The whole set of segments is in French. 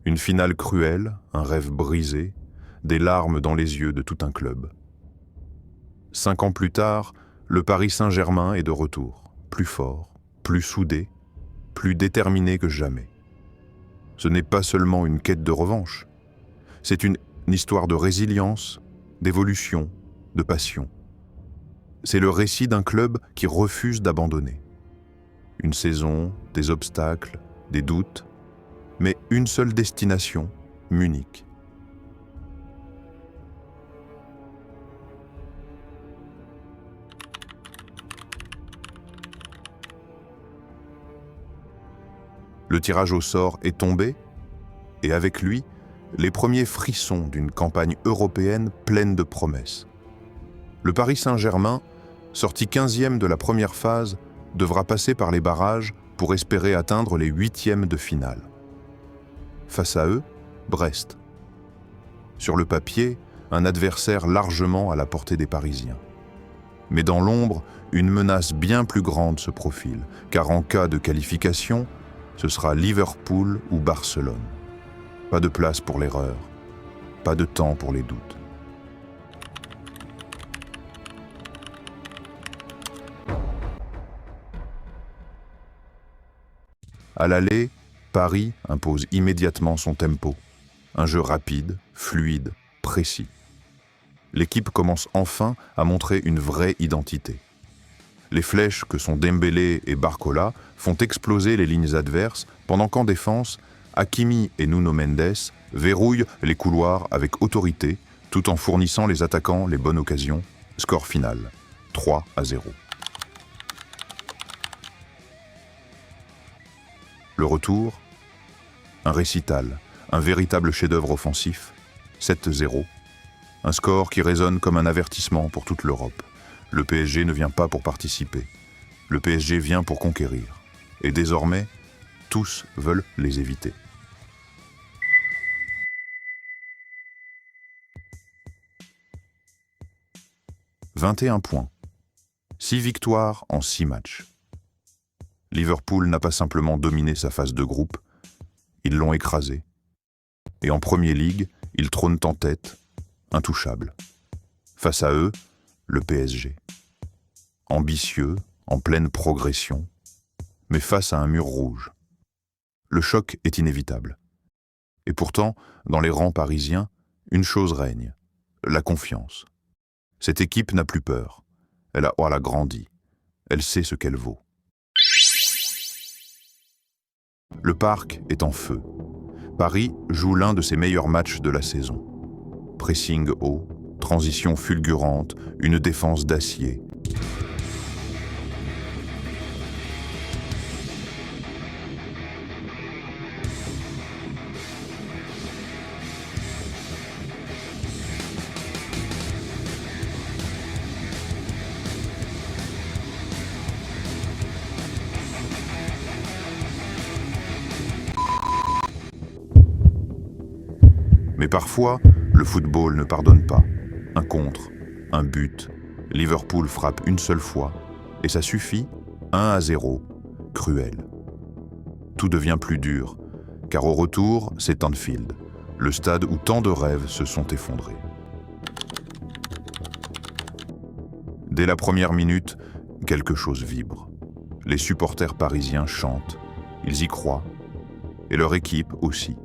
Une finale cruelle, un rêve brisé, des larmes dans les yeux de tout un club. 5 ans plus tard, le Paris Saint-Germain est de retour, plus fort, plus soudé, plus déterminé que jamais. Ce n'est pas seulement une quête de revanche, c'est une histoire de résilience, d'évolution, de passion. C'est le récit d'un club qui refuse d'abandonner. Une saison, des obstacles, des doutes, mais une seule destination, Munich. Le tirage au sort est tombé, et avec lui, les premiers frissons d'une campagne européenne pleine de promesses. Le Paris Saint-Germain, sorti 15e de la première phase, devra passer par les barrages pour espérer atteindre les 8e de finale. Face à eux, Brest. Sur le papier, un adversaire largement à la portée des Parisiens. Mais dans l'ombre, une menace bien plus grande se profile, car en cas de qualification, ce sera Liverpool ou Barcelone. Pas de place pour l'erreur, pas de temps pour les doutes. À l'aller, Paris impose immédiatement son tempo. Un jeu rapide, fluide, précis. L'équipe commence enfin à montrer une vraie identité. Les flèches que sont Dembélé et Barcola font exploser les lignes adverses, pendant qu'en défense, Hakimi et Nuno Mendes verrouillent les couloirs avec autorité, tout en fournissant les attaquants les bonnes occasions. Score final, 3-0. Le retour, un récital, un véritable chef-d'œuvre offensif, 7-0. Un score qui résonne comme un avertissement pour toute l'Europe. Le PSG ne vient pas pour participer. Le PSG vient pour conquérir. Et désormais, tous veulent les éviter. « 21 points. 6 victoires en 6 matchs. Liverpool n'a pas simplement dominé sa phase de groupe, ils l'ont écrasé. Et en Premier League, ils trônent en tête, intouchables. Face à eux, le PSG. Ambitieux, en pleine progression, mais face à un mur rouge. Le choc est inévitable. Et pourtant, dans les rangs parisiens, une chose règne, la confiance. Cette équipe n'a plus peur. Elle a grandi. Elle sait ce qu'elle vaut. Le parc est en feu. Paris joue l'un de ses meilleurs matchs de la saison. Pressing haut, transition fulgurante, une défense d'acier. Mais parfois, le football ne pardonne pas. Un contre, un but, Liverpool frappe une seule fois, et ça suffit, 1-0, cruel. Tout devient plus dur, car au retour, c'est Anfield, le stade où tant de rêves se sont effondrés. Dès la première minute, quelque chose vibre. Les supporters parisiens chantent, ils y croient, et leur équipe aussi.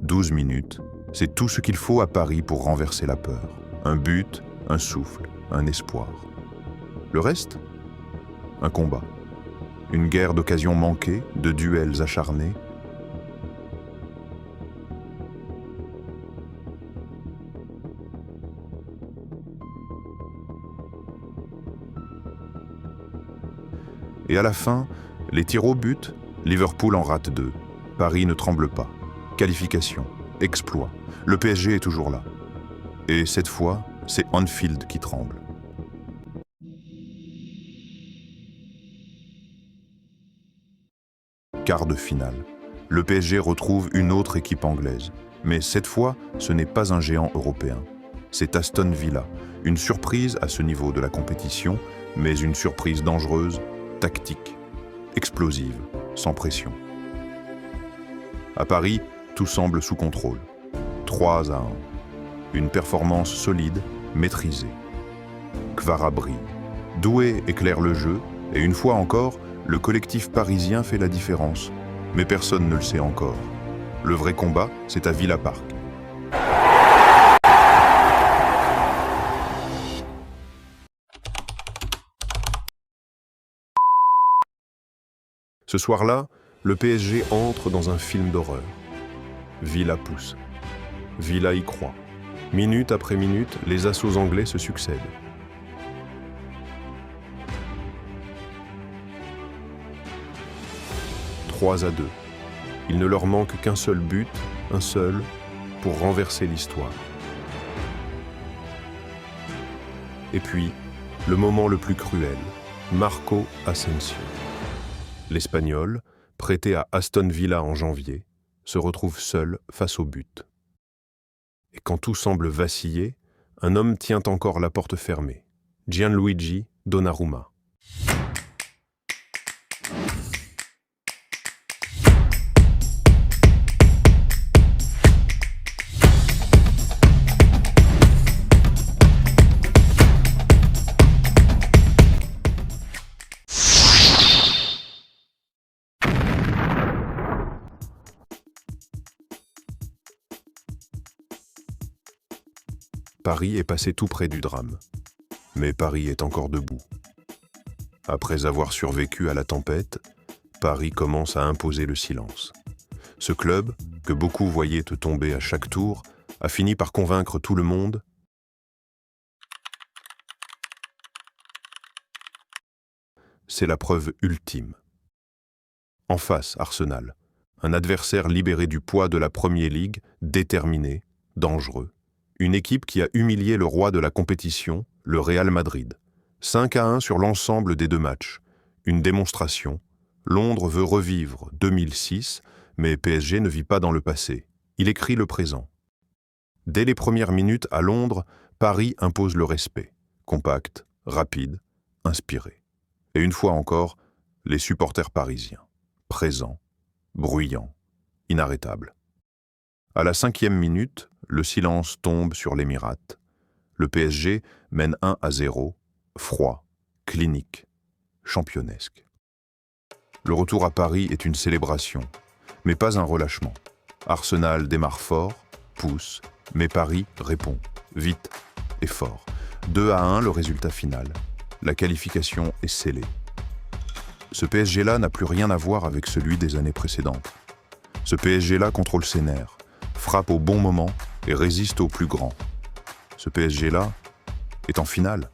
« 12 minutes, c'est tout ce qu'il faut à Paris pour renverser la peur. Un but, un souffle, un espoir. Le reste ? Un combat. Une guerre d'occasions manquées, de duels acharnés. Et à la fin, les tirs au but, Liverpool en rate 2. Paris ne tremble pas. Qualification, exploit. Le PSG est toujours là. Et cette fois, c'est Anfield qui tremble. Quart de finale. Le PSG retrouve une autre équipe anglaise. Mais cette fois, ce n'est pas un géant européen. c'est Aston Villa. Une surprise à ce niveau de la compétition, mais une surprise dangereuse, tactique, explosive, sans pression. À Paris, tout semble sous contrôle. 3-1. Une performance solide, maîtrisée. Kvara brille. Doué éclaire le jeu, et une fois encore, le collectif parisien fait la différence. Mais personne ne le sait encore. Le vrai combat, c'est à Villa Park. Ce soir-là, le PSG entre dans un film d'horreur. Villa pousse. Villa y croit. Minute après minute, les assauts anglais se succèdent. « 3-2. Il ne leur manque qu'un seul but, un seul, pour renverser l'histoire. Et puis, le moment le plus cruel, Marco Asensio. L'Espagnol, prêté à Aston Villa en janvier, se retrouve seul face au but. Et quand tout semble vaciller, un homme tient encore la porte fermée, Gianluigi Donnarumma. Paris est passé tout près du drame. Mais Paris est encore debout. Après avoir survécu à la tempête, Paris commence à imposer le silence. Ce club, que beaucoup voyaient tomber à chaque tour, a fini par convaincre tout le monde. C'est la preuve ultime. En face, Arsenal, un adversaire libéré du poids de la Premier League, déterminé, dangereux. Une équipe qui a humilié le roi de la compétition, le Real Madrid. 5-1 sur l'ensemble des deux matchs. Une démonstration. Londres veut revivre 2006, mais PSG ne vit pas dans le passé. Il écrit le présent. Dès les premières minutes à Londres, Paris impose le respect. Compact, rapide, inspiré. Et une fois encore, les supporters parisiens. Présents, bruyants, inarrêtables. À la 5e minute, le silence tombe sur l'Émirat. Le PSG mène 1-0, froid, clinique, championnesque. Le retour à Paris est une célébration, mais pas un relâchement. Arsenal démarre fort, pousse, mais Paris répond, vite et fort. 2-1 le résultat final. La qualification est scellée. Ce PSG-là n'a plus rien à voir avec celui des années précédentes. Ce PSG-là contrôle ses nerfs, frappe au bon moment et résiste au plus grand. Ce PSG-là est en finale.